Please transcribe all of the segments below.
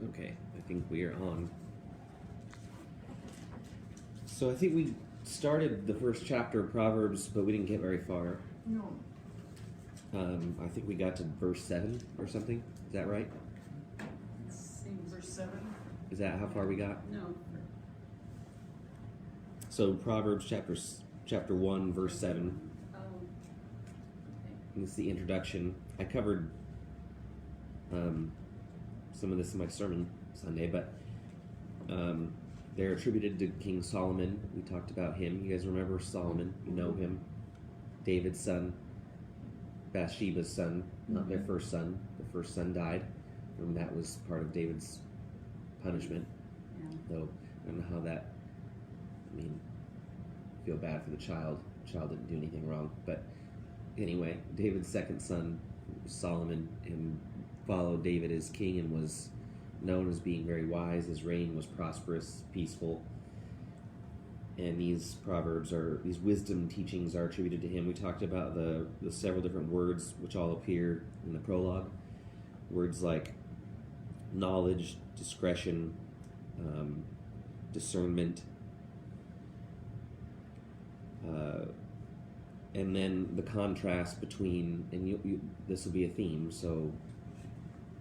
Okay, I think we are on. So I think we started the first chapter of Proverbs, but we didn't get very far. No. I think we got to verse 7 or something. Is that right? Let's see, verse 7. Is that how far we got? No. So Proverbs chapter 1, verse 7. Oh. Okay. This is the introduction. I covered some of this in my sermon Sunday, but they're attributed to King Solomon. We talked about him. You guys remember Solomon? You know him. David's son, Bathsheba's son, not their first son. The first son died, and that was part of David's punishment. Yeah. Though I don't know how that. I mean, I feel bad for the child. The child didn't do anything wrong, but anyway, David's second son, Solomon, and followed David as king and was known as being very wise. His reign was prosperous, peaceful. And these these wisdom teachings are attributed to him. We talked about the several different words which all appear in the prologue. Words like knowledge, discretion, discernment, and then the contrast between, and this will be a theme, so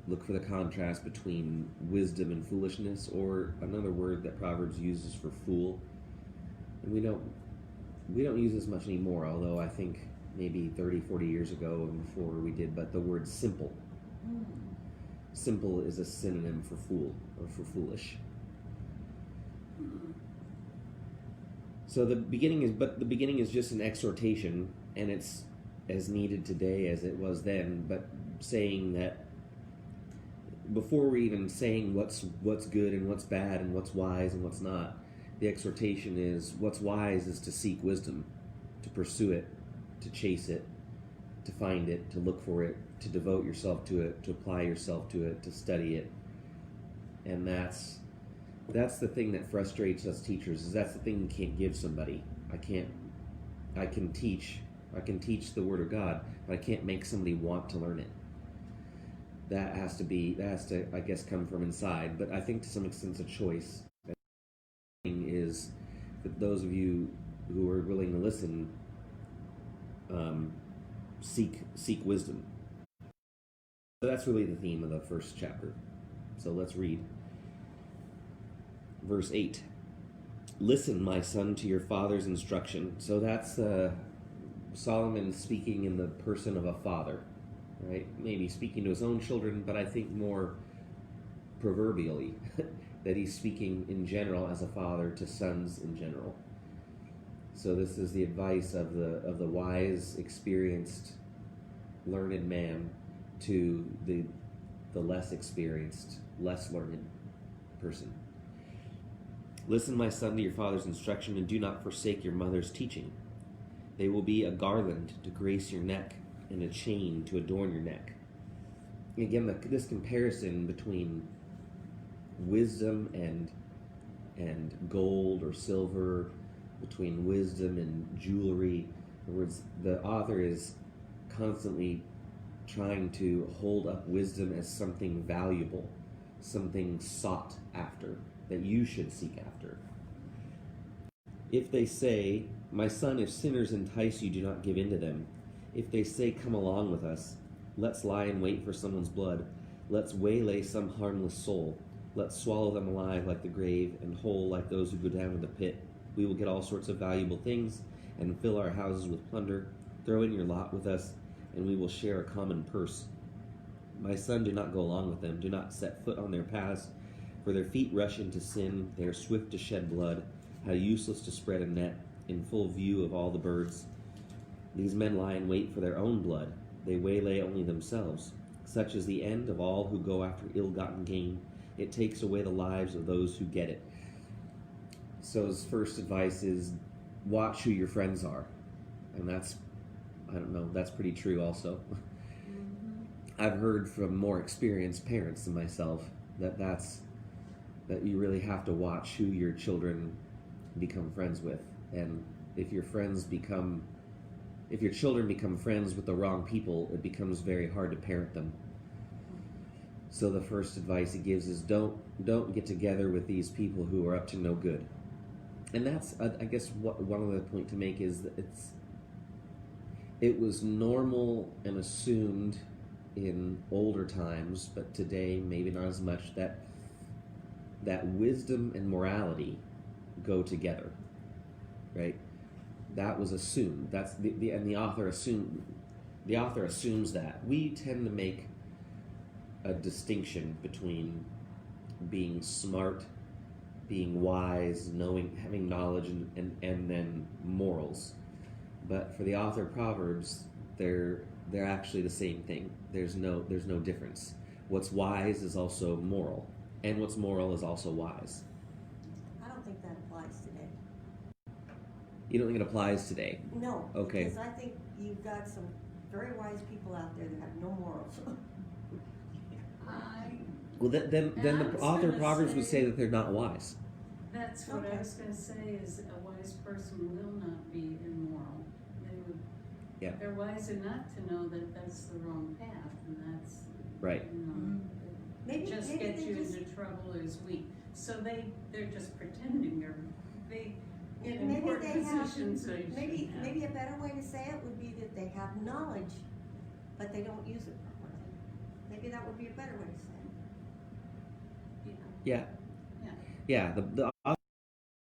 look for the contrast between wisdom and foolishness, or another word that Proverbs uses for fool. And we don't use this much anymore, although I think maybe 30, 40 years ago and before we did, but the word simple. Simple is a synonym for fool or for foolish. So the beginning is just an exhortation, and it's as needed today as it was then, but saying that before we're even saying what's good and what's bad and what's wise and what's not, the exhortation is what's wise is to seek wisdom, to pursue it, to chase it, to find it, to look for it, to devote yourself to it, to apply yourself to it, to study it. And that's the thing that frustrates us teachers, is that's the thing you can't give somebody. I can teach the Word of God, but I can't make somebody want to learn it. That has to, I guess, come from inside. But I think to some extent it's a choice. The thing is that those of you who are willing to listen, seek wisdom. So that's really the theme of the first chapter. So let's read. Verse 8. Listen, my son, to your father's instruction. So that's Solomon speaking in the person of a father. Right? Maybe speaking to his own children, but I think more proverbially that he's speaking in general as a father to sons in general. So this is the advice of the wise, experienced, learned man to the less experienced, less learned person. Listen, my son, to your father's instruction, and do not forsake your mother's teaching. They will be a garland to grace your neck, and a chain to adorn your neck. Again, this comparison between wisdom and gold or silver, between wisdom and jewelry. In other words, the author is constantly trying to hold up wisdom as something valuable, something sought after, that you should seek after. If they say, my son, if sinners entice you, do not give in to them. If they say, come along with us, let's lie in wait for someone's blood. Let's waylay some harmless soul. Let's swallow them alive like the grave and whole like those who go down to the pit. We will get all sorts of valuable things and fill our houses with plunder. Throw in your lot with us, and we will share a common purse. My son, do not go along with them. Do not set foot on their paths, for their feet rush into sin. They are swift to shed blood. How useless to spread a net in full view of all the birds. These men lie in wait for their own blood. They waylay only themselves. Such is the end of all who go after ill-gotten gain. It takes away the lives of those who get it. So his first advice is watch who your friends are. And that's pretty true also. I've heard from more experienced parents than myself that you really have to watch who your children become friends with. And if your children become friends with the wrong people, it becomes very hard to parent them. So the first advice he gives is don't get together with these people who are up to no good. And that's I guess one other point to make is that it was normal and assumed in older times, but today maybe not as much, that wisdom and morality go together, right? That was assumed. That's and the author assumes that. We tend to make a distinction between being smart, being wise, having knowledge, and then morals. But for the author of Proverbs, they're actually the same thing. There's no difference. What's wise is also moral, and what's moral is also wise. I don't think that applies today. You don't think it applies today? No. Okay. Because I think you've got some very wise people out there that have no morals. Well, then the author of Proverbs would say that they're not wise. That's what I was going to say, is a wise person will not be immoral. They would, Yeah. they're wise enough to know that that's the wrong path, and that's, Right. you know, Maybe just maybe gets they you just into trouble is weak. So they're just pretending they get maybe important they have positions. So you shouldn't have. maybe a better way to say it would be that they have knowledge, but they don't use it properly. Maybe that would be a better way to say it. Yeah. Yeah. Yeah. Yeah. The author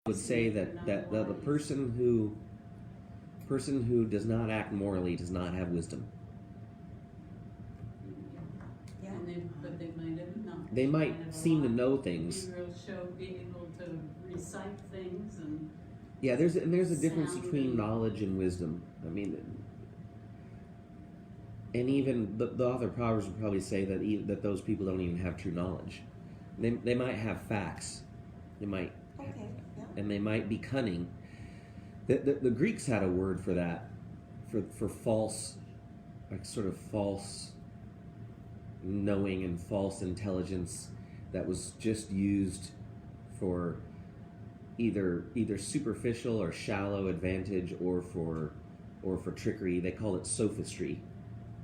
would say that the person who does not act morally does not have wisdom. Yeah. But they might have not. They might seem to know things. Be able to recite things and. Yeah, there's a difference Sound between and- knowledge and wisdom. I mean, and even the author of Proverbs would probably say that those people don't even have true knowledge. They might have facts. They might. Okay. Yeah. And they might be cunning. The Greeks had a word for that, for false, like sort of false knowing and false intelligence that was just used for either superficial or shallow advantage or for trickery. They called it sophistry.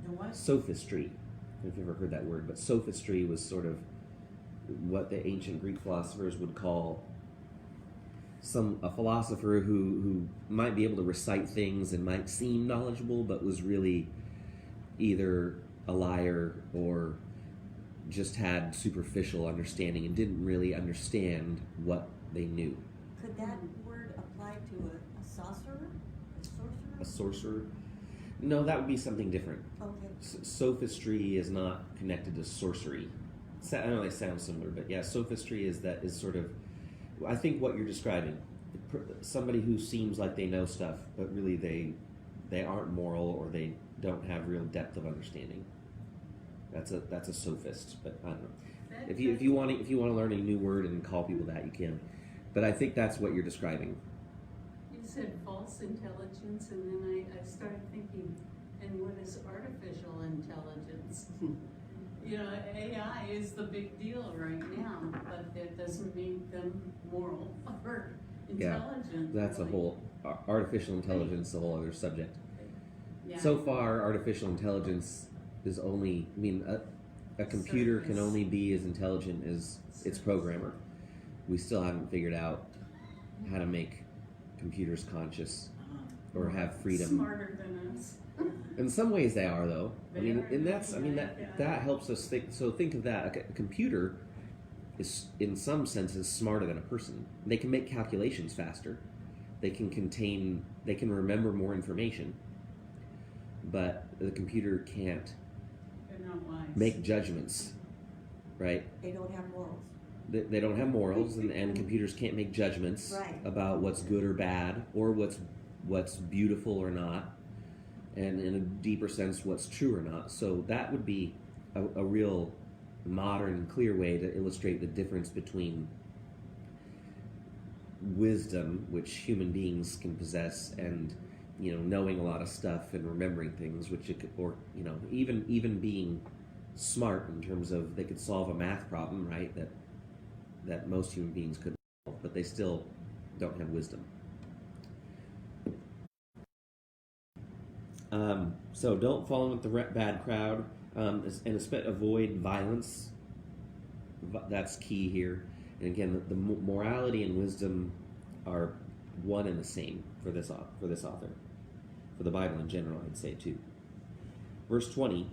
The what? Sophistry. I don't know if you've ever heard that word, but sophistry was sort of what the ancient Greek philosophers would call a philosopher who might be able to recite things and might seem knowledgeable, but was really either a liar or just had superficial understanding and didn't really understand what they knew. Could that word apply to a sorcerer? A sorcerer? A sorcerer? No, that would be something different. Okay. Sophistry is not connected to sorcery. I know they sound similar, but yeah, sophistry is sort of, I think what you're describing, somebody who seems like they know stuff, but really they aren't moral or they don't have real depth of understanding. That's a sophist, but I don't know. If you want to learn a new word and call people that, you can. But I think that's what you're describing. You said false intelligence, and then I started thinking, and what is artificial intelligence? You know, AI is the big deal right now, but that doesn't make them moral or intelligent. That's a really. whole artificial intelligence, a whole other subject. Yeah. So far, artificial intelligence is only. I mean, a computer can Surface. only be as intelligent as its programmer. We still haven't figured out how to make computers conscious or have freedom. Smarter than us. In some ways, they are, though. They I mean, are, and that's. I mean, yeah. that helps us think. So think of that. A computer is, in some senses, smarter than a person. They can make calculations faster. They can remember more information. But the computer can't They're not wise. make judgments, right? They don't have morals. They don't have morals, and computers can't make judgments Right. about what's good or bad, or what's beautiful or not, and in a deeper sense, what's true or not. So that would be a real modern and clear way to illustrate the difference between wisdom, which human beings can possess, and knowing a lot of stuff and remembering things, which it could, or even being smart in terms of they could solve a math problem, right? That most human beings couldn't solve, but they still don't have wisdom. So don't fall in with the bad crowd, and avoid violence. That's key here. And again, the morality and wisdom are one and the same for this author. For the Bible in general, I'd say too. Verse 20,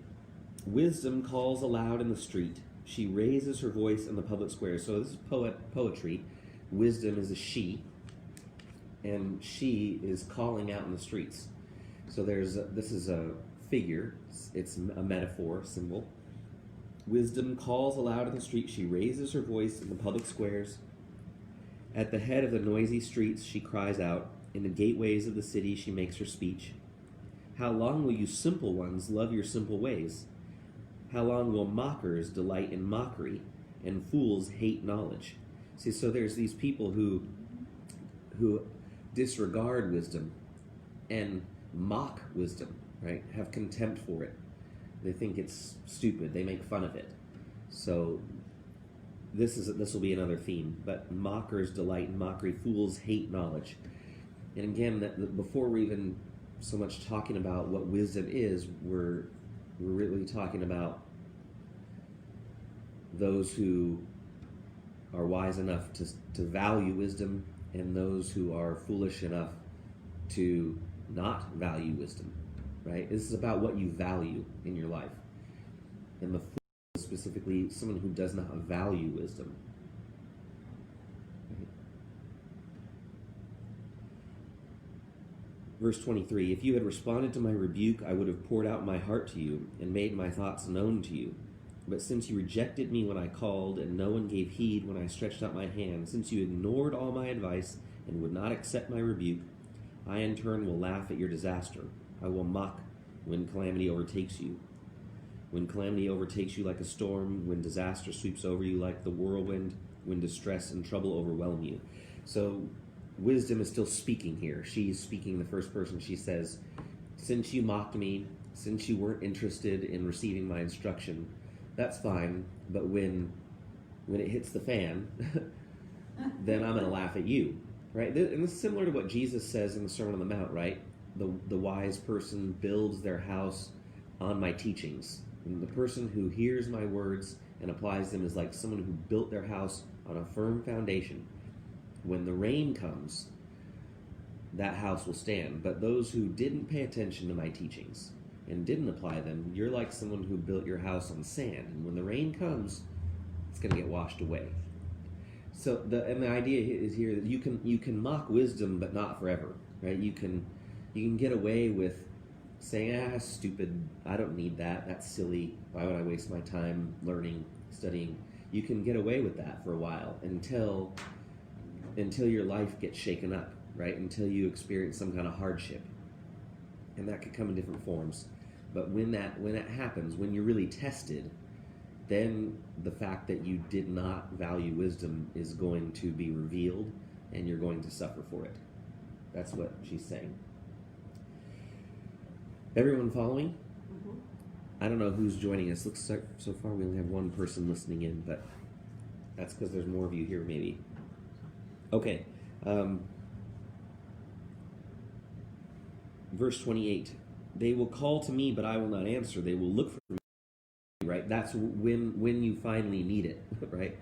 wisdom calls aloud in the street. She raises her voice in the public square. So this is poetry. Wisdom is a she, and she is calling out in the streets. So this is a figure. It's a metaphor, symbol. Wisdom calls aloud in the street. She raises her voice in the public squares. At the head of the noisy streets, she cries out. In the gateways of the city, she makes her speech. How long will you simple ones love your simple ways? How long will mockers delight in mockery, and fools hate knowledge? See, so there's these people who disregard wisdom and mock wisdom, right? Have contempt for it. They think it's stupid. They make fun of it. So this will be another theme. But mockers delight in mockery. Fools hate knowledge. And again, before we're even so much talking about what wisdom is, we're really talking about those who are wise enough to value wisdom and those who are foolish enough to not value wisdom, right? This is about what you value in your life. And the fool is specifically someone who does not value wisdom. Right? Verse 23, if you had responded to my rebuke, I would have poured out my heart to you and made my thoughts known to you. But since you rejected me when I called, and no one gave heed when I stretched out my hand, since you ignored all my advice and would not accept my rebuke, I in turn will laugh at your disaster. I will mock when calamity overtakes you. When calamity overtakes you like a storm, when disaster sweeps over you like the whirlwind, when distress and trouble overwhelm you. So wisdom is still speaking here. She's speaking in the first person. She says, since you mocked me, since you weren't interested in receiving my instruction, that's fine, but when it hits the fan, then I'm going to laugh at you, right? And this is similar to what Jesus says in the Sermon on the Mount, right? The wise person builds their house on my teachings. And the person who hears my words and applies them is like someone who built their house on a firm foundation. When the rain comes, that house will stand. But those who didn't pay attention to my teachings and didn't apply them, you're like someone who built your house on sand. And when the rain comes, it's going to get washed away. So the idea is here that you can mock wisdom, but not forever, right? You can get away with saying, stupid, I don't need that, that's silly, why would I waste my time learning, studying? You can get away with that for a while until your life gets shaken up, right? Until you experience some kind of hardship. And that could come in different forms. But when that happens, when you're really tested, then the fact that you did not value wisdom is going to be revealed, and you're going to suffer for it. That's what she's saying. Everyone following? Mm-hmm. I don't know who's joining us. Looks like so far we only have one person listening in, but that's because there's more of you here, maybe. Okay. Verse 28. They will call to me, but I will not answer. They will look for me, right? That's when you finally need it, right?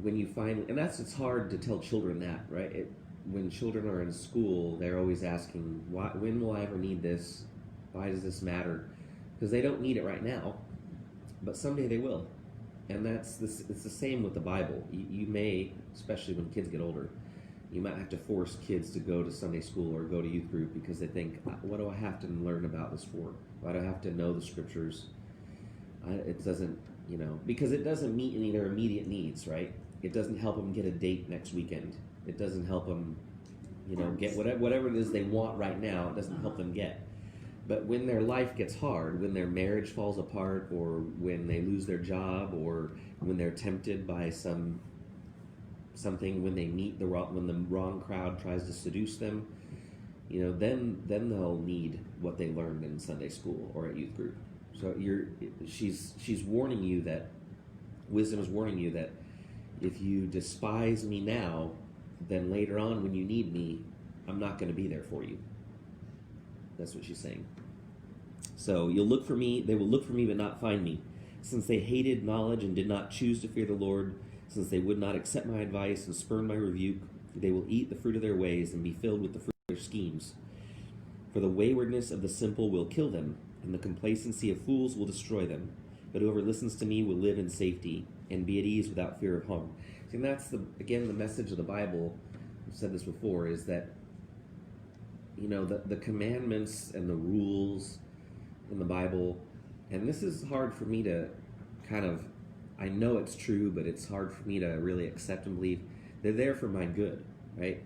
When you finally, and it's hard to tell children that, right? When children are in school, they're always asking, when will I ever need this? Why does this matter? Because they don't need it right now, but someday they will. And it's the same with the Bible. You may, especially when kids get older, you might have to force kids to go to Sunday school or go to youth group because they think, what do I have to learn about this for? Why do I have to know the scriptures? It doesn't, because it doesn't meet any of their immediate needs, right? It doesn't help them get a date next weekend. It doesn't help them, get whatever it is they want right now. It doesn't help them get. But when their life gets hard, when their marriage falls apart, or when they lose their job, or when they're tempted by something, when they meet when the wrong crowd tries to seduce them, then they'll need what they learned in Sunday school or at youth group. So she's warning you that wisdom is warning you that if you despise me now, then later on when you need me, I'm not going to be there for you. That's what she's saying. So you'll look for me, they will look for me but not find me. Since they hated knowledge and did not choose to fear the Lord, since they would not accept my advice and spurn my rebuke, they will eat the fruit of their ways and be filled with the fruit of their schemes. For the waywardness of the simple will kill them, and the complacency of fools will destroy them. But whoever listens to me will live in safety and be at ease without fear of harm. See, and that's, again, the message of the Bible. I've said this before, is that, the commandments and the rules in the Bible, and this is hard for me to I know it's true, but it's hard for me to really accept and believe. They're there for my good, right?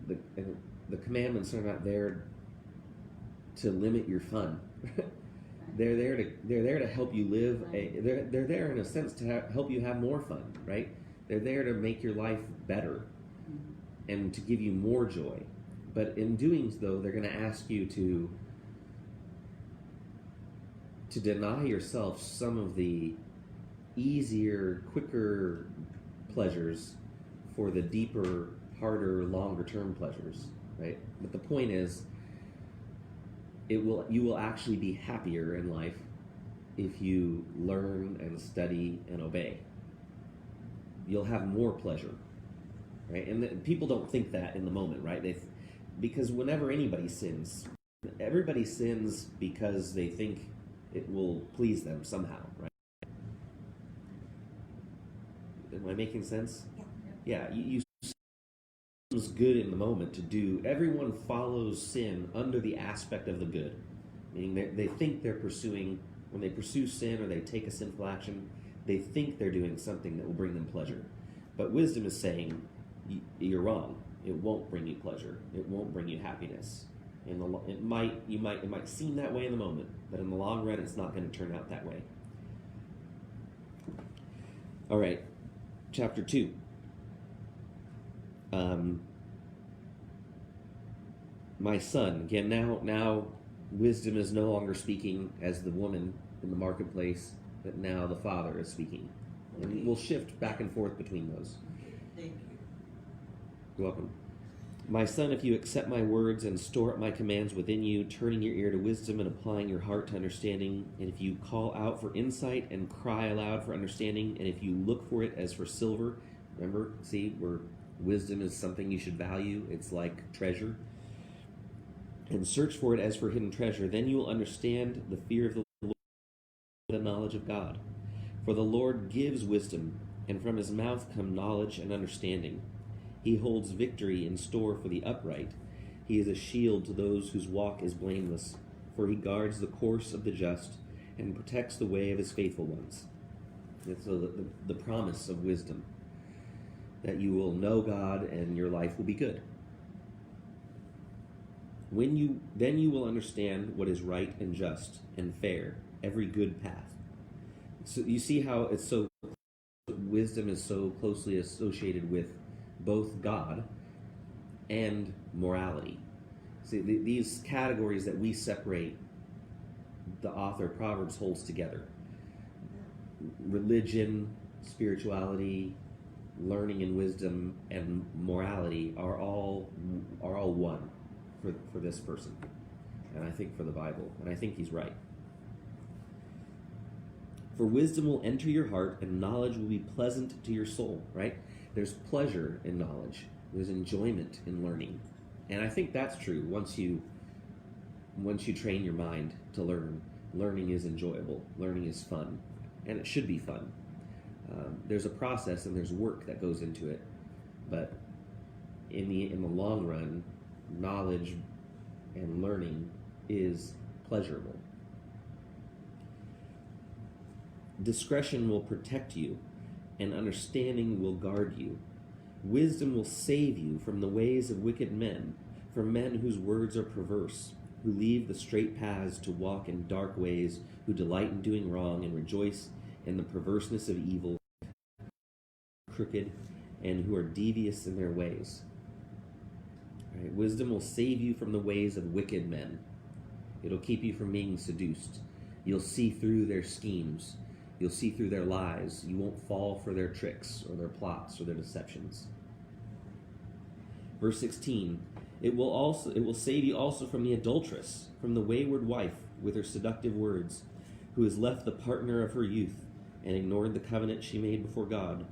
The commandments are not there to limit your fun. They're there to help you live. They're there in a sense to help you have more fun, right? They're there to make your life better and to give you more joy. But in doing so, they're going to ask you to deny yourself some of the easier, quicker pleasures for the deeper, harder, longer-term pleasures, right? But the point is, you will actually be happier in life if you learn and study and obey. You'll have more pleasure, right? And people don't think that in the moment, right? Because whenever anybody sins, everybody sins because they think it will please them somehow, right? Am I making sense? Yeah. You seems good in the moment to do. Everyone follows sin under the aspect of the good, meaning they think they're pursuing. When they pursue sin or they take a sinful action, they think they're doing something that will bring them pleasure. But wisdom is saying you're wrong. It won't bring you pleasure. It won't bring you happiness. It might seem that way in the moment, but in the long run, it's not going to turn out that way. All right, chapter 2. My son. Again, now wisdom is no longer speaking as the woman in the marketplace, but now the father is speaking. And we'll shift back and forth between those. Thank you. You're welcome. My son, if you accept my words and store up my commands within you, turning your ear to wisdom and applying your heart to understanding, and if you call out for insight and cry aloud for understanding, and if you look for it as for silver, remember, see, where wisdom is something you should value, it's like treasure, and search for it as for hidden treasure, then you will understand the fear of the Lord, the knowledge of God. For the Lord gives wisdom, and from his mouth come knowledge and understanding. He holds victory in store for the upright. He is a shield to those whose walk is blameless, for he guards the course of the just and protects the way of his faithful ones. And so the promise of wisdom, that you will know God and your life will be good. Then you will understand what is right and just and fair, every good path. So you see how wisdom is so closely associated with both God and morality. See, these categories that we separate, the author of Proverbs holds together. Religion, spirituality, learning and wisdom, and morality are all one for this person, and I think for the Bible, and I think he's right. For wisdom will enter your heart, and knowledge will be pleasant to your soul, right? There's pleasure in knowledge. There's enjoyment in learning. And I think that's true. Once you train your mind to learn, learning is enjoyable. Learning is fun. And it should be fun. There's a process and there's work that goes into it. But in the long run, knowledge and learning is pleasurable. Discretion will protect you, and understanding will guard you. Wisdom will save you from the ways of wicked men, from men whose words are perverse, who leave the straight paths to walk in dark ways, who delight in doing wrong and rejoice in the perverseness of evil, crooked, and who are devious in their ways. Right? Wisdom will save you from the ways of wicked men. It'll keep you from being seduced. You'll see through their schemes. You'll see through their lies. You won't fall for their tricks or their plots or their deceptions. Verse 16, it will save you also from the adulteress, from the wayward wife with her seductive words. who has left the partner of her youth and ignored the covenant she made before God.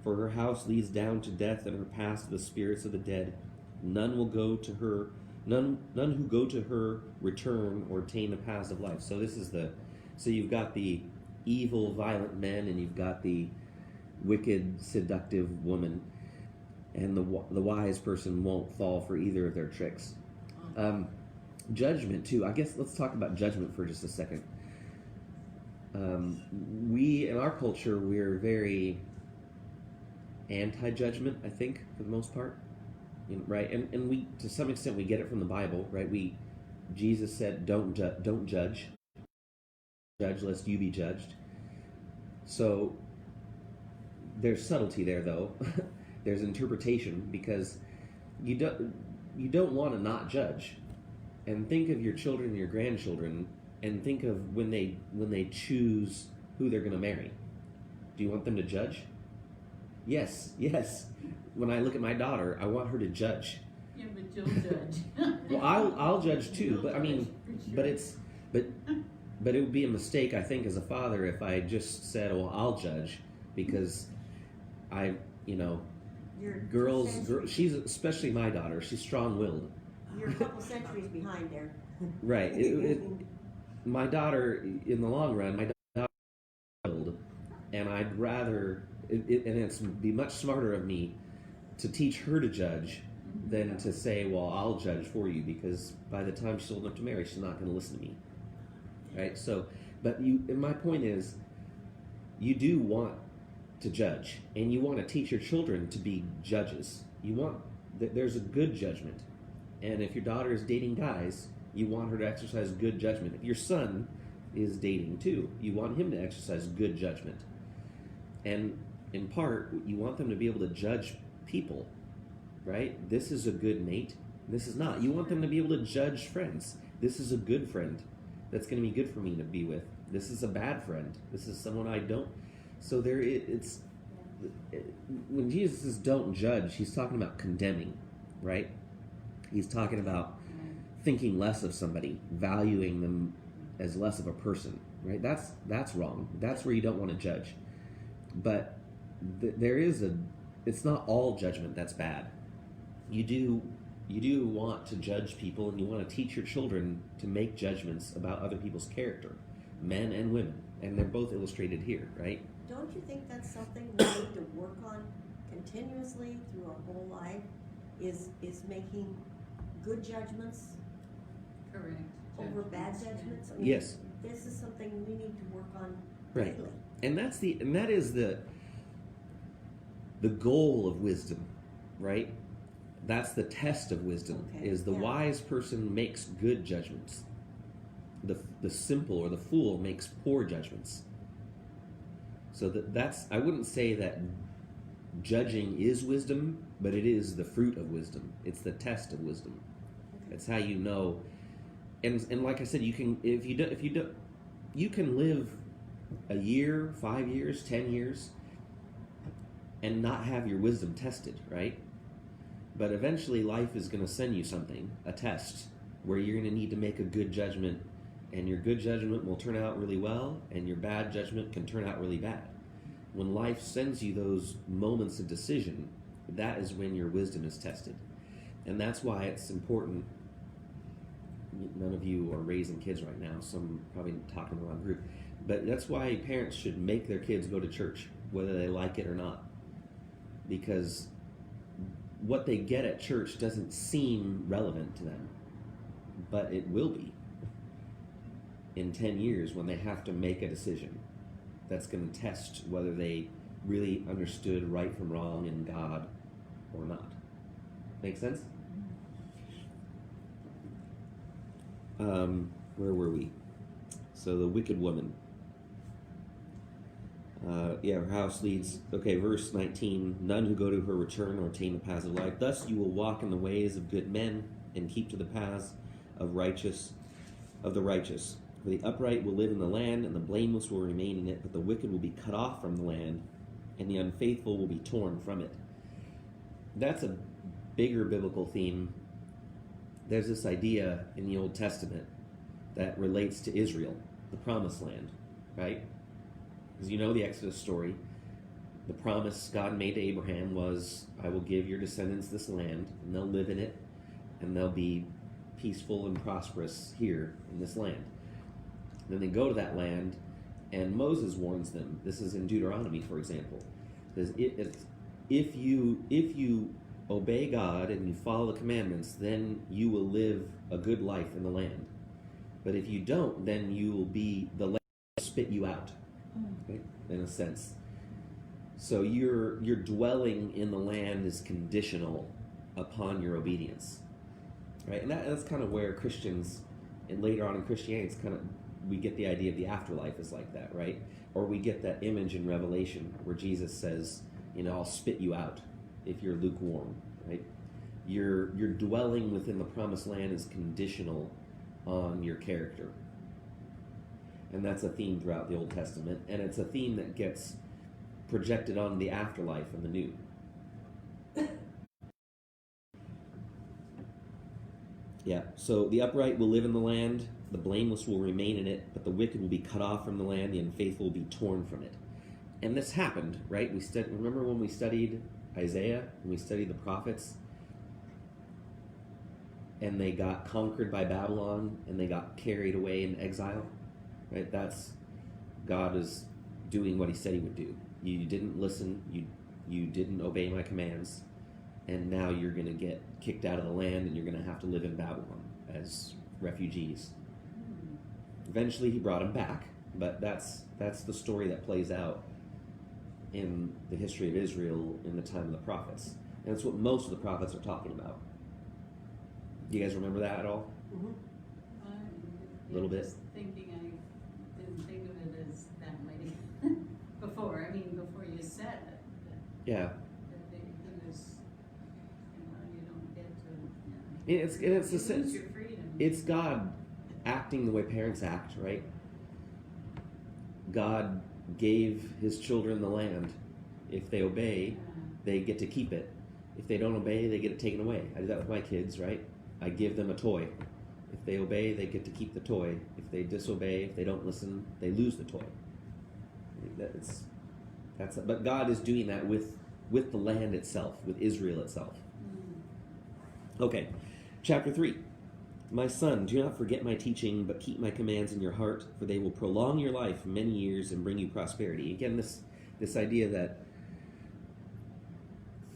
For her house leads down to death, and her paths to the spirits of the dead. None will go to her. None who go to her return or attain the paths of life. So so you've got the evil, violent men, and you've got the wicked, seductive woman, and the wise person won't fall for either of their tricks. Judgment too. I guess let's talk about judgment for just a second. We in our culture, we're very anti-judgment, I think, for the most part, right? And we, to some extent, we get it from the Bible, right? Jesus said, don't judge lest you be judged. So there's subtlety there, though. There's interpretation, because you don't want to not judge. And think of your children and your grandchildren, and think of when they choose who they're going to marry. Do you want them to judge? Yes. When I look at my daughter, I want her to judge. Yeah, but you'll judge. Well, I'll judge too, You'll but I mean, judge, for sure. but it would be a mistake, I think, as a father, if I just said, "Well, I'll judge," because she's, especially my daughter, she's strong-willed. You're a couple centuries behind there. Right. My daughter, in the long run, my daughter is strong-willed, and I'd rather, and it's be much smarter of me to teach her to judge than to say, "Well, I'll judge for you," because by the time she's old enough to marry, she's not going to listen to me. Right? So, and my point is, you do want to judge, and you want to teach your children to be judges. You want, there's a good judgment. And if your daughter is dating guys, you want her to exercise good judgment. If your son is dating too, you want him to exercise good judgment. And in part, you want them to be able to judge people, right? This is a good mate. This is not. You want them to be able to judge friends. This is a good friend that's going to be good for me to be with. This is a bad friend. This is someone I don't. So when Jesus says don't judge, he's talking about condemning, right? He's talking about thinking less of somebody, valuing them as less of a person, right? That's wrong. That's where you don't want to judge. But it's not all judgment that's bad. You do want to judge people, and you want to teach your children to make judgments about other people's character, men and women, and they're both illustrated here, right? Don't you think that's something we need to work on continuously through our whole life? Is making good judgments Correct. over bad judgments? I mean, Yes. This is something we need to work on Right. daily. And that is the goal of wisdom, right? That's the test of wisdom. Okay, Is the yeah. wise person makes good judgments. The simple or the fool makes poor judgments. So that's, I wouldn't say that judging is wisdom, but it is the fruit of wisdom. It's the test of wisdom. It's how you know. And like I said, you can, if you do, you can live a year, 5 years, 10 years, and not have your wisdom tested, right? But eventually life is going to send you something, a test, where you're going to need to make a good judgment, and your good judgment will turn out really well, and your bad judgment can turn out really bad. When life sends you those moments of decision, that is when your wisdom is tested. And that's why it's important. None of you are raising kids right now, so I'm probably talking to the wrong group. But that's why parents should make their kids go to church, whether they like it or not. Because what they get at church doesn't seem relevant to them, but it will be in 10 years when they have to make a decision that's going to test whether they really understood right from wrong in God or not. Make sense? Where were we? So the wicked woman. Her house leads. Okay, verse 19. None who go to her return or attain the paths of life. Thus you will walk in the ways of good men and keep to the paths of the righteous. For the upright will live in the land, and the blameless will remain in it. But the wicked will be cut off from the land, and the unfaithful will be torn from it. That's a bigger biblical theme. There's this idea in the Old Testament that relates to Israel, the Promised Land, right? Because you know the Exodus story. The promise God made to Abraham was, I will give your descendants this land, and they'll live in it, and they'll be peaceful and prosperous here in this land. Then they go to that land, and Moses warns them. This is in Deuteronomy, for example. Says, if you obey God and you follow the commandments, then you will live a good life in the land. But if you don't, then you will be, the land will spit you out, right? In a sense. So your dwelling in the land is conditional upon your obedience, right? And that's kind of where Christians, and later on in Christianity, it's kind of, we get the idea of the afterlife is like that, right? Or we get that image in Revelation where Jesus says, I'll spit you out if you're lukewarm, right? Your dwelling within the promised land is conditional on your character. And that's a theme throughout the Old Testament, and it's a theme that gets projected on the afterlife and the new. Yeah, so the upright will live in the land, the blameless will remain in it, but the wicked will be cut off from the land, the unfaithful will be torn from it. And this happened, right? Remember when we studied Isaiah, when we studied the prophets, and they got conquered by Babylon, and they got carried away in exile, right? That's, God is doing what he said he would do. You didn't listen, you didn't obey my commands, and now you're going to get kicked out of the land, and you're going to have to live in Babylon as refugees. Eventually he brought them back, but that's the story that plays out in the history of Israel in the time of the prophets. And it's what most of the prophets are talking about. Do you guys remember that at all? Mm-hmm. A little bit? Just thinking, I didn't think of it as that way before. I mean, before you said it. Yeah. That he was, you don't get to, It's a lose sense. your freedom. It's God acting the way parents act, right? God gave his children the land. If they obey, they get to keep it. If they don't obey, they get it taken away. I do that with my kids, right? I give them a toy. If they obey, they get to keep the toy. If they disobey, if they don't listen, they lose the toy. But God is doing that with the land itself, with Israel itself. Okay, chapter 3. My son, do not forget my teaching, but keep my commands in your heart, for they will prolong your life many years and bring you prosperity. Again, this idea that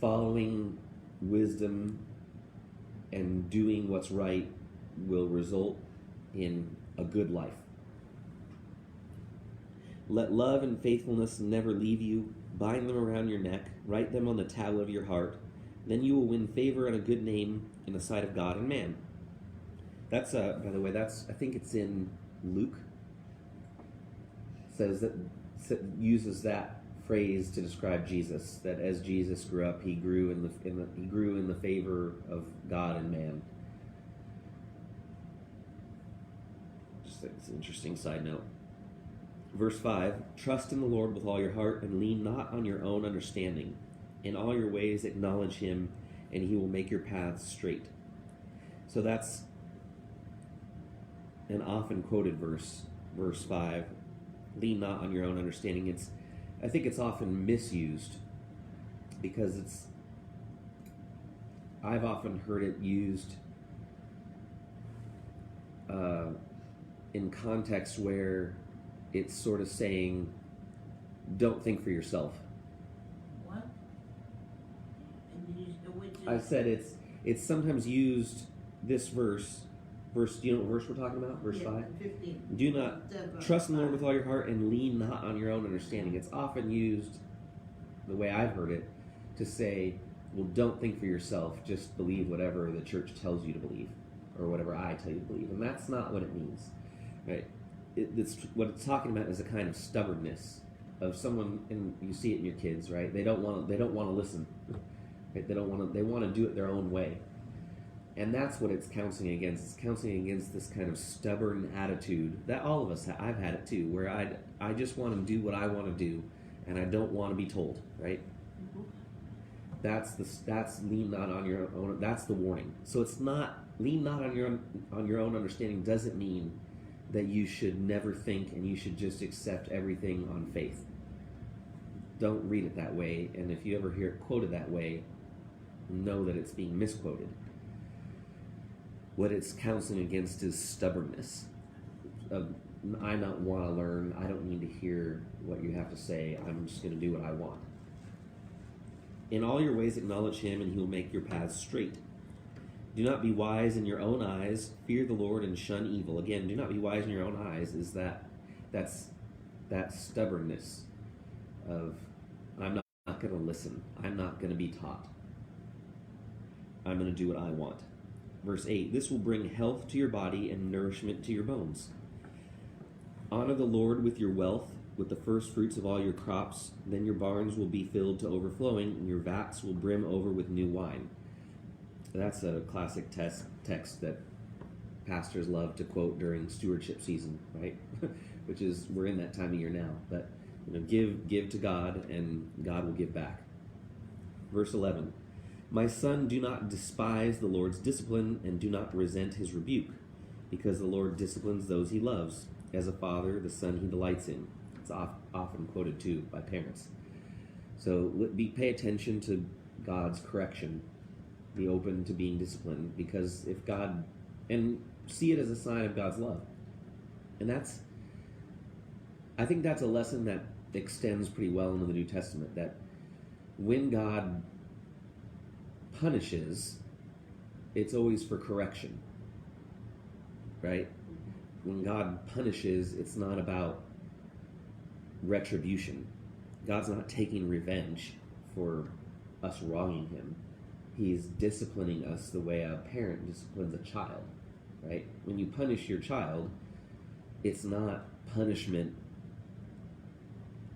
following wisdom and doing what's right will result in a good life. Let love and faithfulness never leave you. Bind them around your neck. Write them on the tablet of your heart. Then you will win favor and a good name in the sight of God and man. That's, by the way, I think it's in Luke. Says that, uses that phrase to describe Jesus. That as Jesus grew up, he grew in the favor of God and man. Just think it's an interesting side note. Verse 5, trust in the Lord with all your heart and lean not on your own understanding. In all your ways acknowledge him, and he will make your paths straight. So that's an often quoted verse, verse 5. Lean not on your own understanding. I think it's often misused because I've often heard it used in context where it's sort of saying, don't think for yourself. What? I said it's sometimes used, this verse, do you know what verse we're talking about? Verse 5? 15. Do not trust in the Lord with all your heart and lean not on your own understanding. It's often used, the way I've heard it, to say, well, don't think for yourself, just believe whatever the church tells you to believe, or whatever I tell you to believe. And that's not what it means, right? What it's talking about is a kind of stubbornness of someone, and you see it in your kids, right? They don't want to listen. Right? They want to do it their own way. And that's what it's counseling against. It's counseling against this kind of stubborn attitude that all of us I've had it too, where I just want to do what I want to do, and I don't want to be told, right? Mm-hmm. That's lean not on your own. That's the warning. So it's not lean not on your own understanding. Doesn't mean that you should never think and you should just accept everything on faith. Don't read it that way, and if you ever hear it quoted that way, know that it's being misquoted. What it's counseling against is stubbornness. I don't want to learn. I don't need to hear what you have to say. I'm just going to do what I want. In all your ways acknowledge him, and he will make your paths straight. Do not be wise in your own eyes. Fear the Lord and shun evil. Again, do not be wise in your own eyes is that's that stubbornness of I'm not going to listen. I'm not going to be taught. I'm going to do what I want. Verse 8, this will bring health to your body and nourishment to your bones. Honor the Lord with your wealth, with the first fruits of all your crops. Then your barns will be filled to overflowing, and your vats will brim over with new wine. That's a classic text that pastors love to quote during stewardship season, right? Which is, we're in that time of year now. But give to God, and God will give back. Verse 11, my son, do not despise the Lord's discipline, and do not resent his rebuke, because the Lord disciplines those he loves. As a father, the son he delights in. It's often quoted too by parents. So pay attention to God's correction. Be open to being disciplined, because if God, and see it as a sign of God's love. And I think that's a lesson that extends pretty well into the New Testament, that when God punishes, it's always for correction, right? When God punishes, it's not about retribution. God's not taking revenge for us wronging him. He's disciplining us the way a parent disciplines a child, right? When you punish your child, it's not punishment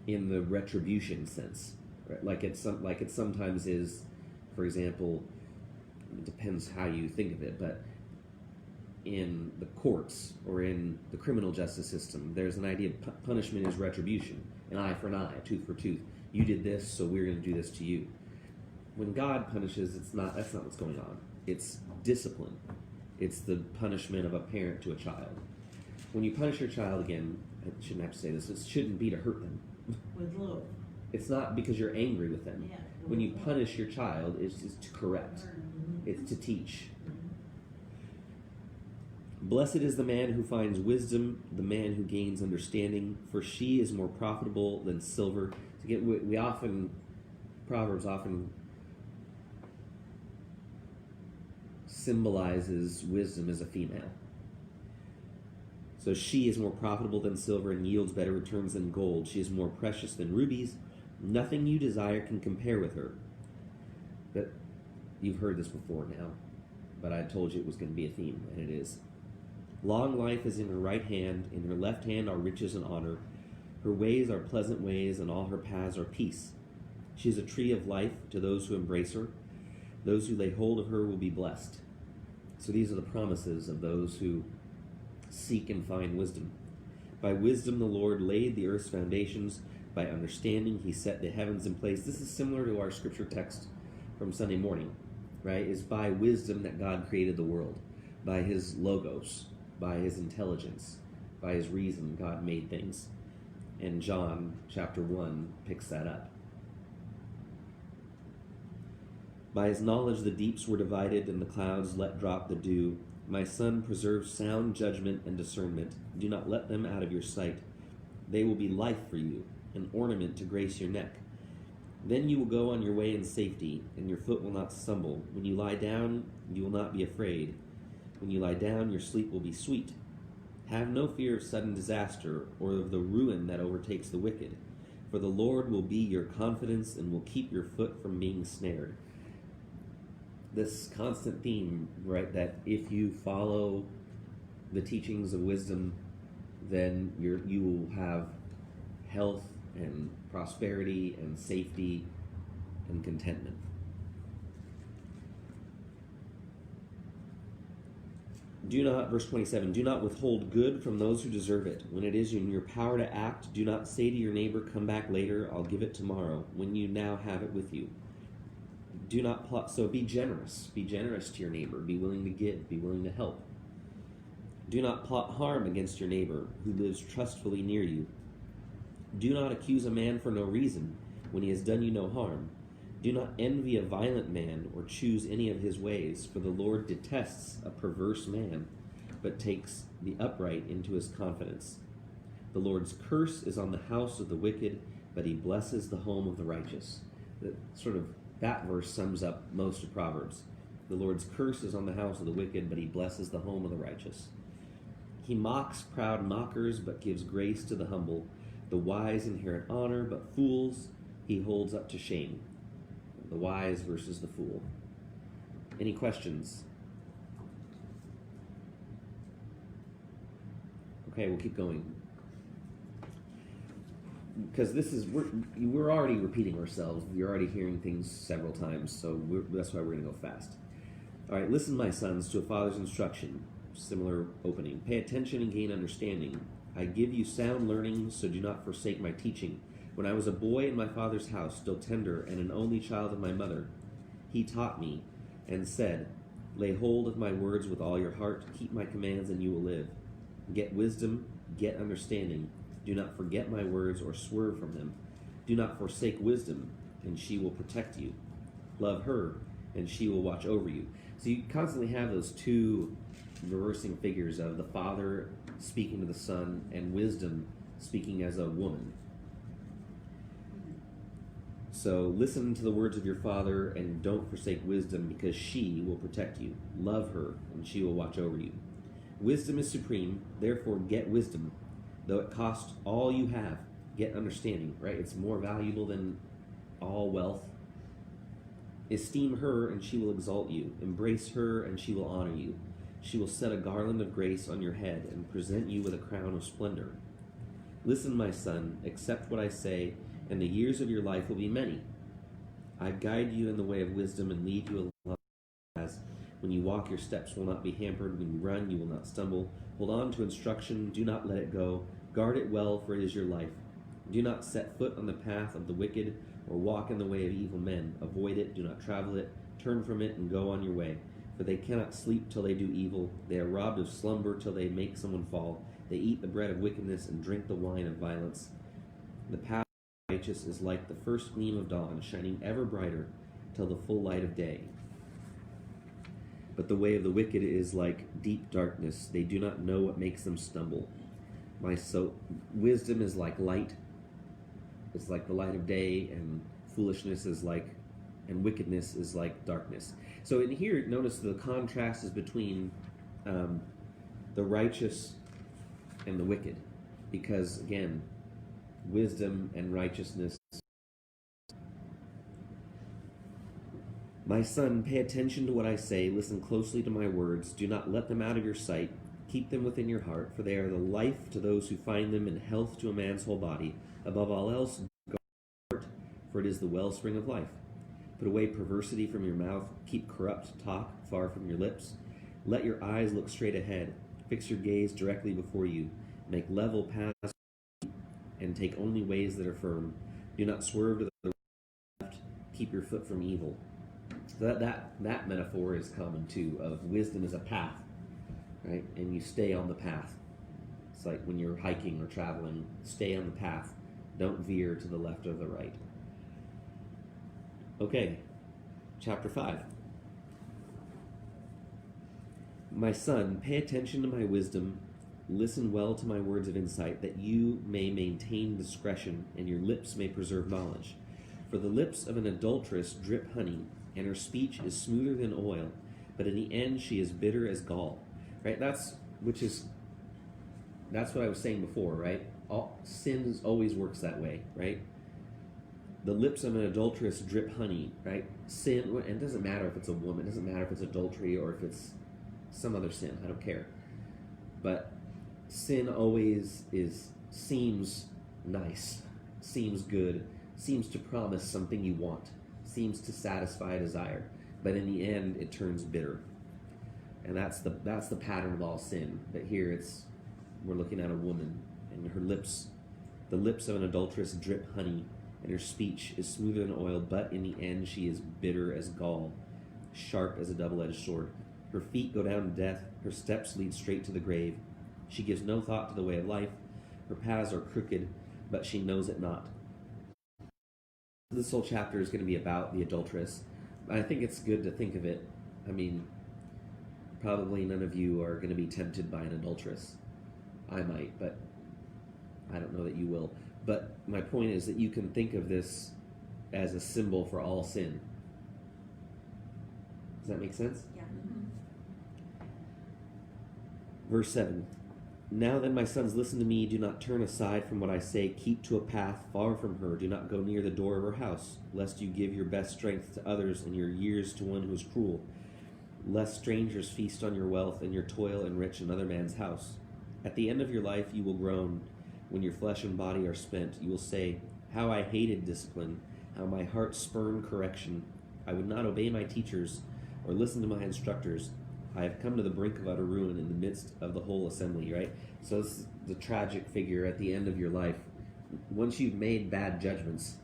in the retribution sense, right? Like it sometimes is. For example, it depends how you think of it, but in the courts or in the criminal justice system, there's an idea of punishment is retribution. An eye for an eye, a tooth for a tooth. You did this, so we're going to do this to you. When God punishes, that's not what's going on. It's discipline. It's the punishment of a parent to a child. When you punish your child, again, I shouldn't have to say this, it shouldn't be to hurt them. With love. It's not because you're angry with them. Yeah. When you punish your child, it's to correct. It's to teach. Blessed is the man who finds wisdom, the man who gains understanding, for she is more profitable than silver. Again, Proverbs often symbolizes wisdom as a female. So she is more profitable than silver and yields better returns than gold. She is more precious than rubies. Nothing you desire can compare with her. But you've heard this before now, but I told you it was going to be a theme, and it is. Long life is in her right hand, in her left hand are riches and honor. Her ways are pleasant ways, and all her paths are peace. She is a tree of life to those who embrace her. Those who lay hold of her will be blessed. So these are the promises of those who seek and find wisdom. By wisdom the Lord laid the earth's foundations. By understanding he set the heavens in place. This is similar to our scripture text from Sunday morning, right? It's by wisdom that God created the world. By his logos, by his intelligence, by his reason, God made things. And John chapter 1 picks that up. By his knowledge the deeps were divided, and the clouds let drop the dew. My son, preserve sound judgment and discernment. Do not let them out of your sight. They will be life for you, an ornament to grace your neck. Then you will go on your way in safety, and your foot will not stumble. When you lie down, you will not be afraid. When you lie down, your sleep will be sweet. Have no fear of sudden disaster, or of the ruin that overtakes the wicked. For the Lord will be your confidence, and will keep your foot from being snared. This constant theme, right, that if you follow the teachings of wisdom, then you will have health and prosperity and safety and contentment. Verse 27, do not withhold good from those who deserve it. When it is in your power to act, do not say to your neighbor, come back later, I'll give it tomorrow, when you now have it with you. Do not plot, so be generous. Be generous to your neighbor. Be willing to give. Be willing to help. Do not plot harm against your neighbor who lives trustfully near you. Do not accuse a man for no reason when he has done you no harm. Do not envy a violent man or choose any of his ways, for the Lord detests a perverse man, but takes the upright into his confidence. The Lord's curse is on the house of the wicked, but he blesses the home of the righteous. That verse sums up most of Proverbs. The Lord's curse is on the house of the wicked, but he blesses the home of the righteous. He mocks proud mockers, but gives grace to the humble. The wise inherit honor, but fools he holds up to shame. The wise versus the fool. Any questions? Okay, we'll keep going. Because we're already repeating ourselves. You're already hearing things several times, so that's why we're going to go fast. All right, listen, my sons, to a father's instruction. Similar opening. Pay attention and gain understanding. I give you sound learning, so do not forsake my teaching. When I was a boy in my father's house, still tender and an only child of my mother, he taught me and said, lay hold of my words with all your heart. Keep my commands and you will live. Get wisdom, get understanding. Do not forget my words or swerve from them. Do not forsake wisdom, and she will protect you. Love her, and she will watch over you. So you constantly have those two reversing figures of the father speaking to the son and wisdom speaking as a woman. So listen to the words of your father and don't forsake wisdom, because she will protect you. Love her, and she will watch over you. Wisdom is supreme, therefore get wisdom. Though it cost all you have, get understanding, right? It's more valuable than all wealth. Esteem her, and she will exalt you. Embrace her, and she will honor you. She will set a garland of grace on your head and present you with a crown of splendor. Listen, my son, accept what I say, and the years of your life will be many. I guide you in the way of wisdom and lead you along the paths. When you walk, your steps will not be hampered. When you run, you will not stumble. Hold on to instruction. Do not let it go. Guard it well, for it is your life. Do not set foot on the path of the wicked or walk in the way of evil men. Avoid it. Do not travel it. Turn from it and go on your way. For they cannot sleep till they do evil. They are robbed of slumber till they make someone fall. They eat the bread of wickedness and drink the wine of violence. The path of the righteous is like the first gleam of dawn, shining ever brighter till the full light of day. But the way of the wicked is like deep darkness. They do not know what makes them stumble. Wisdom is like light. It's like the light of day, and foolishness is like, and wickedness is like darkness. So in here, notice the contrast is between the righteous and the wicked. Because, again, wisdom and righteousness. My son, pay attention to what I say. Listen closely to my words. Do not let them out of your sight. Keep them within your heart, for they are the life to those who find them and health to a man's whole body. Above all else, guard your heart, for it is the wellspring of life. Put away perversity from your mouth. Keep corrupt talk far from your lips. Let your eyes look straight ahead. Fix your gaze directly before you. Make level paths and take only ways that are firm. Do not swerve to the left. Keep your foot from evil. So that metaphor is common too, of wisdom is a path, right? And you stay on the path. It's like when you're hiking or traveling, stay on the path. Don't veer to the left or the right. Okay, chapter 5. My son, pay attention to my wisdom. Listen well to my words of insight, that you may maintain discretion and your lips may preserve knowledge. For the lips of an adulteress drip honey, and her speech is smoother than oil, but in the end she is bitter as gall. Right? That's what I was saying before, right? Sin always works that way, right? The lips of an adulteress drip honey, right? Sin, and it doesn't matter if it's a woman, it doesn't matter if it's adultery or if it's some other sin, I don't care. But sin always seems nice, seems good, seems to promise something you want, seems to satisfy a desire, but in the end it turns bitter. And that's the pattern of all sin. But here we're looking at a woman, and her lips, the lips of an adulteress drip honey, and her speech is smoother than oil, but in the end she is bitter as gall, sharp as a double-edged sword. Her feet go down to death, her steps lead straight to the grave. She gives no thought to the way of life. Her paths are crooked, but she knows it not. This whole chapter is going to be about the adulteress. I think it's good to think of it. I mean, probably none of you are going to be tempted by an adulteress. I might, but I don't know that you will. But my point is that you can think of this as a symbol for all sin. Does that make sense? Yeah. Verse 7. Now then, my sons, listen to me. Do not turn aside from what I say. Keep to a path far from her. Do not go near the door of her house, lest you give your best strength to others and your years to one who is cruel. Lest strangers feast on your wealth and your toil enrich another man's house. At the end of your life you will groan. When your flesh and body are spent, you will say, how I hated discipline, how my heart spurned correction. I would not obey my teachers or listen to my instructors. I have come to the brink of utter ruin in the midst of the whole assembly, right? So this is the tragic figure at the end of your life. Once you've made bad judgments,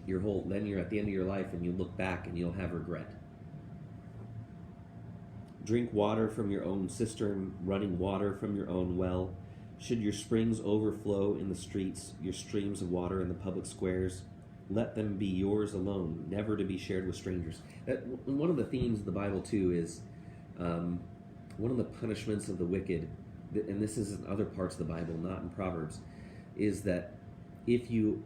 then you're at the end of your life and you look back and you'll have regret. Drink water from your own cistern, running water from your own well. Should your springs overflow in the streets, your streams of water in the public squares, let them be yours alone, never to be shared with strangers. One of the themes of the Bible, too, is one of the punishments of the wicked, and this is in other parts of the Bible, not in Proverbs, is that if you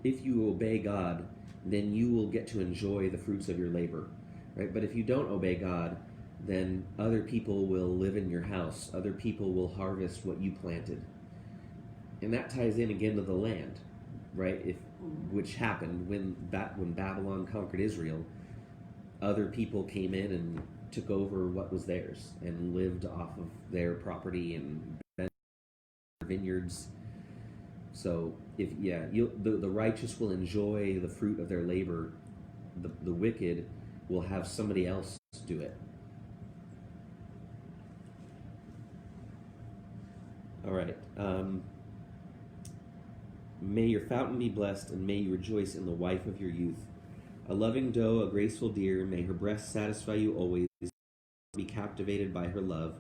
obey God, then you will get to enjoy the fruits of your labor, right? But if you don't obey God, then other people will live in your house. Other people will harvest what you planted. And that ties in again to the land, right? Which happened when Babylon conquered Israel. Other people came in and took over what was theirs and lived off of their property and vineyards. So the righteous will enjoy the fruit of their labor. The wicked will have somebody else do it. All right. May your fountain be blessed, and may you rejoice in the wife of your youth. A loving doe, a graceful deer, may her breast satisfy you always. Be captivated by her love.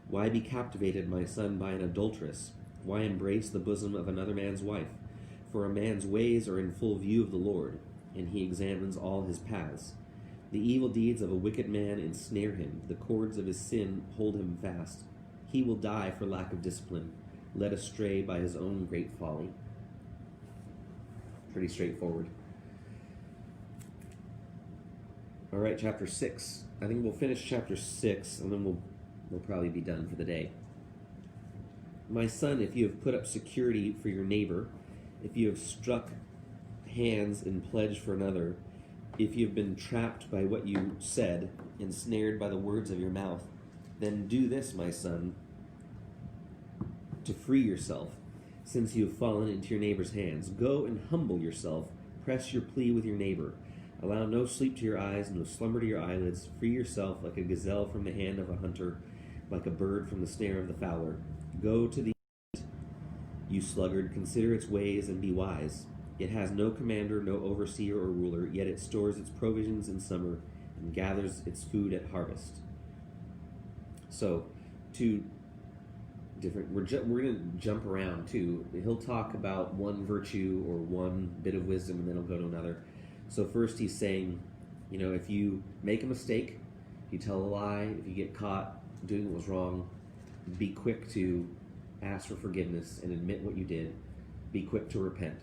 Why be captivated, my son, by an adulteress? Why embrace the bosom of another man's wife? For a man's ways are in full view of the Lord, and he examines all his paths. The evil deeds of a wicked man ensnare him. The cords of his sin hold him fast. He will die for lack of discipline, led astray by his own great folly. Pretty straightforward. All right, chapter 6. I think we'll finish chapter 6, and then we'll probably be done for the day. My son, if you have put up security for your neighbor, if you have struck hands in pledge for another, if you have been trapped by what you said, ensnared by the words of your mouth, then do this, my son, to free yourself, since you have fallen into your neighbor's hands. Go and humble yourself. Press your plea with your neighbor. Allow no sleep to your eyes, no slumber to your eyelids. Free yourself like a gazelle from the hand of a hunter, like a bird from the snare of the fowler. Go to the east, you sluggard, consider its ways and be wise. It has no commander, no overseer or ruler, yet it stores its provisions in summer and gathers its food at harvest. So, two different, we're going to jump around too. He'll talk about one virtue or one bit of wisdom, and then he'll go to another. So first he's saying, if you make a mistake, if you tell a lie, if you get caught doing what was wrong, be quick to ask for forgiveness and admit what you did. Be quick to repent.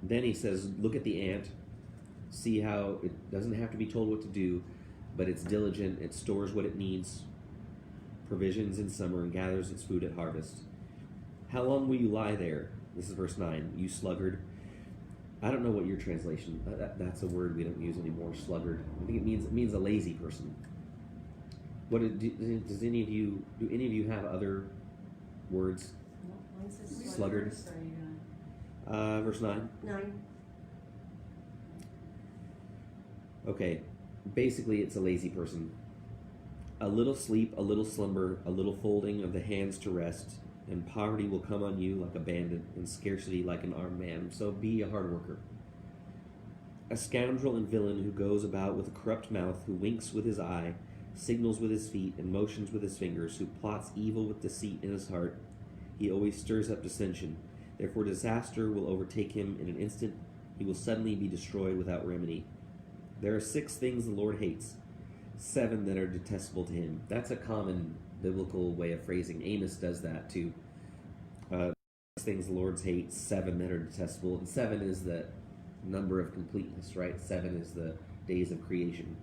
Then he says, look at the ant. See how it doesn't have to be told what to do, but it's diligent. It stores what it needs, provisions in summer, and gathers its food at harvest. How long will you lie there? This is verse 9. You sluggard. I don't know what your translation. That's a word we don't use anymore. Sluggard. I think it means a lazy person. Does any of you have other words? Sluggard. Verse 9. 9. Okay. Basically, it's a lazy person. A little sleep, a little slumber, a little folding of the hands to rest, and poverty will come on you like a bandit, and scarcity like an armed man. So be a hard worker. A scoundrel and villain who goes about with a corrupt mouth, who winks with his eye, signals with his feet, and motions with his fingers, who plots evil with deceit in his heart. He always stirs up dissension. Therefore disaster will overtake him in an instant. He will suddenly be destroyed without remedy. There are 6 things the Lord hates, 7 that are detestable to him. That's a common biblical way of phrasing. Amos does that too. 6 things the Lord hates, 7 that are detestable. And 7 is the number of completeness, right? 7 is the days of creation.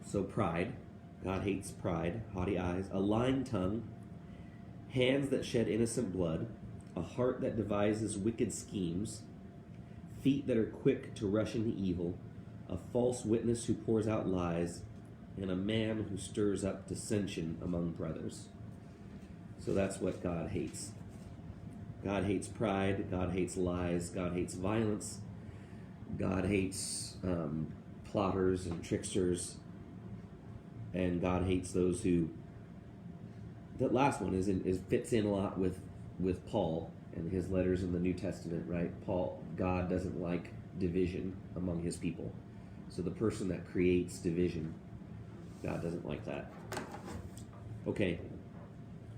So pride. God hates pride, haughty eyes, a lying tongue, hands that shed innocent blood, a heart that devises wicked schemes, feet that are quick to rush into evil, a false witness who pours out lies, and a man who stirs up dissension among brothers. So that's what God hates. God hates pride, God hates lies, God hates violence, God hates plotters and tricksters, and God hates those who. That last one fits in a lot with Paul and his letters in the New Testament, right? God doesn't like division among his people. So the person that creates division, God doesn't like that. Okay.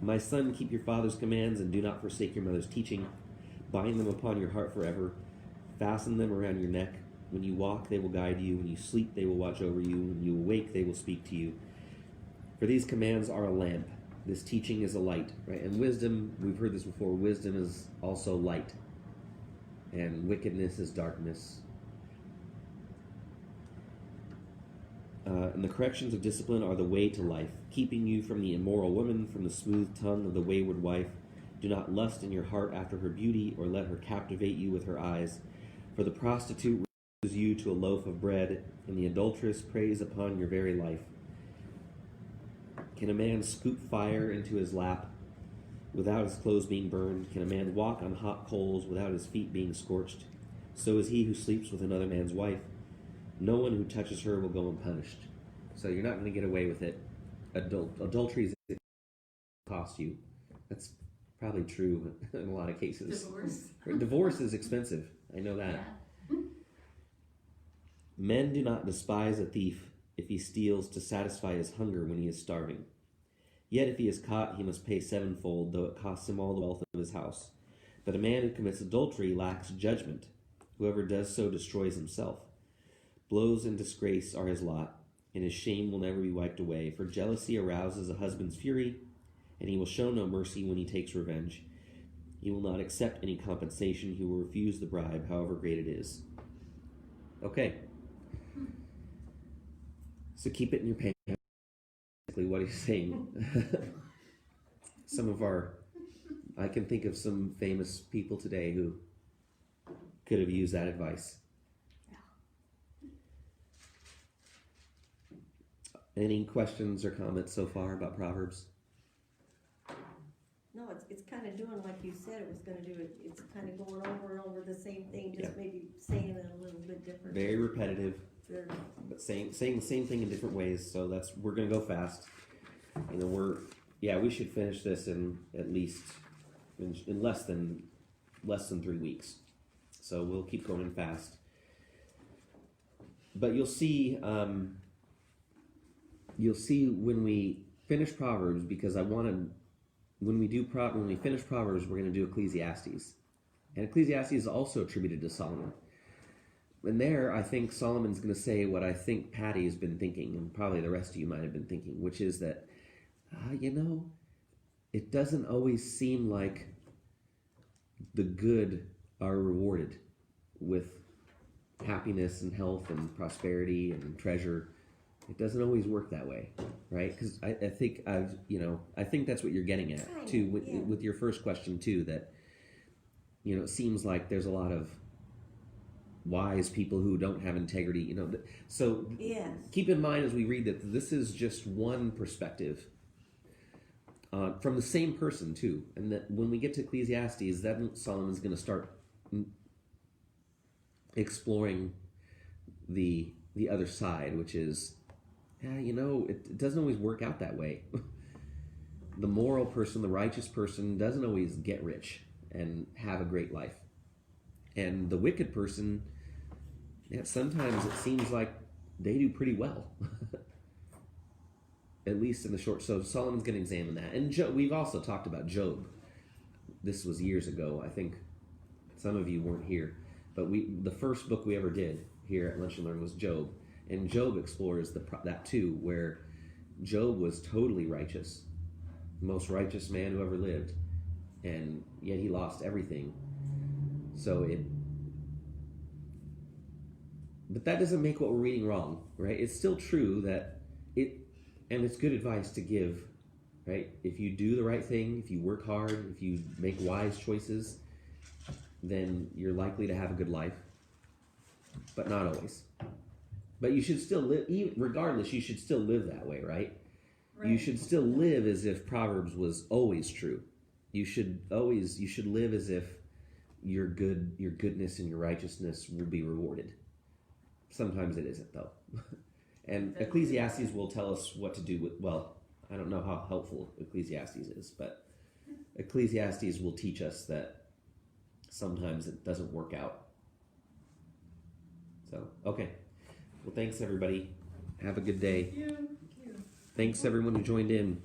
My son, keep your father's commands and do not forsake your mother's teaching. Bind them upon your heart forever. Fasten them around your neck. When you walk, they will guide you. When you sleep, they will watch over you. When you awake, they will speak to you. For these commands are a lamp. This teaching is a light, right? And wisdom, we've heard this before, wisdom is also light. And wickedness is darkness. And the corrections of discipline are the way to life, keeping you from the immoral woman, from the smooth tongue of the wayward wife. Do not lust in your heart after her beauty, or let her captivate you with her eyes. For the prostitute reduces you to a loaf of bread, and the adulteress preys upon your very life. Can a man scoop fire into his lap without his clothes being burned? Can a man walk on hot coals without his feet being scorched? So is he who sleeps with another man's wife. No one who touches her will go unpunished. So you're not going to get away with it. Adultery is going to cost you. That's probably true in a lot of cases. Divorce. Divorce is expensive. I know that. Yeah. Men do not despise a thief if he steals to satisfy his hunger when he is starving. Yet if he is caught, he must pay 7-fold, though it costs him all the wealth of his house. But a man who commits adultery lacks judgment. Whoever does so destroys himself. Blows and disgrace are his lot, and his shame will never be wiped away. For jealousy arouses a husband's fury, and he will show no mercy when he takes revenge. He will not accept any compensation. He will refuse the bribe, however great it is. Okay. So keep it in your pants. Basically what he's saying. I can think of some famous people today who could have used that advice. Any questions or comments so far about Proverbs? No, it's kind of doing like you said it was going to do. It's kind of going over and over the same thing, just maybe saying it a little bit different. Very repetitive, but saying the same thing in different ways. So we're going to go fast. We should finish this in at least in less than 3 weeks. So we'll keep going fast. But you'll see when we finish Proverbs, because when we finish Proverbs, we're going to do Ecclesiastes. And Ecclesiastes is also attributed to Solomon. And there, I think Solomon's going to say what I think Patty's been thinking, and probably the rest of you might have been thinking, which is that, it doesn't always seem like the good are rewarded with happiness and health and prosperity and treasure. It doesn't always work that way, right? Because I think that's what you're getting at too with your first question too. That it seems like there's a lot of wise people who don't have integrity. So keep in mind as we read that this is just one perspective from the same person too, and that when we get to Ecclesiastes, then Solomon's going to start exploring the other side, which is. It doesn't always work out that way. The moral person, the righteous person, doesn't always get rich and have a great life. And the wicked person, sometimes it seems like they do pretty well. At least in the short. So Solomon's going to examine that. And we've also talked about Job. This was years ago. I think some of you weren't here, but the first book we ever did here at Lunch and Learn was Job, and Job explores that too, where Job was totally righteous, the most righteous man who ever lived, and yet he lost everything. But that doesn't make what we're reading wrong, right? It's still true and it's good advice to give, right? If you do the right thing, if you work hard, if you make wise choices, then you're likely to have a good life, but not always. But you should still live, regardless, you should still live that way, right? You should still live as if Proverbs was always true. You should live as if your goodness and your righteousness will be rewarded. Sometimes it isn't, though. And Ecclesiastes will tell us what to do with, well, I don't know how helpful Ecclesiastes is, but Ecclesiastes will teach us that sometimes it doesn't work out. So, okay. Well, thanks, everybody. Have a good day. Thank you. Thanks, everyone who joined in.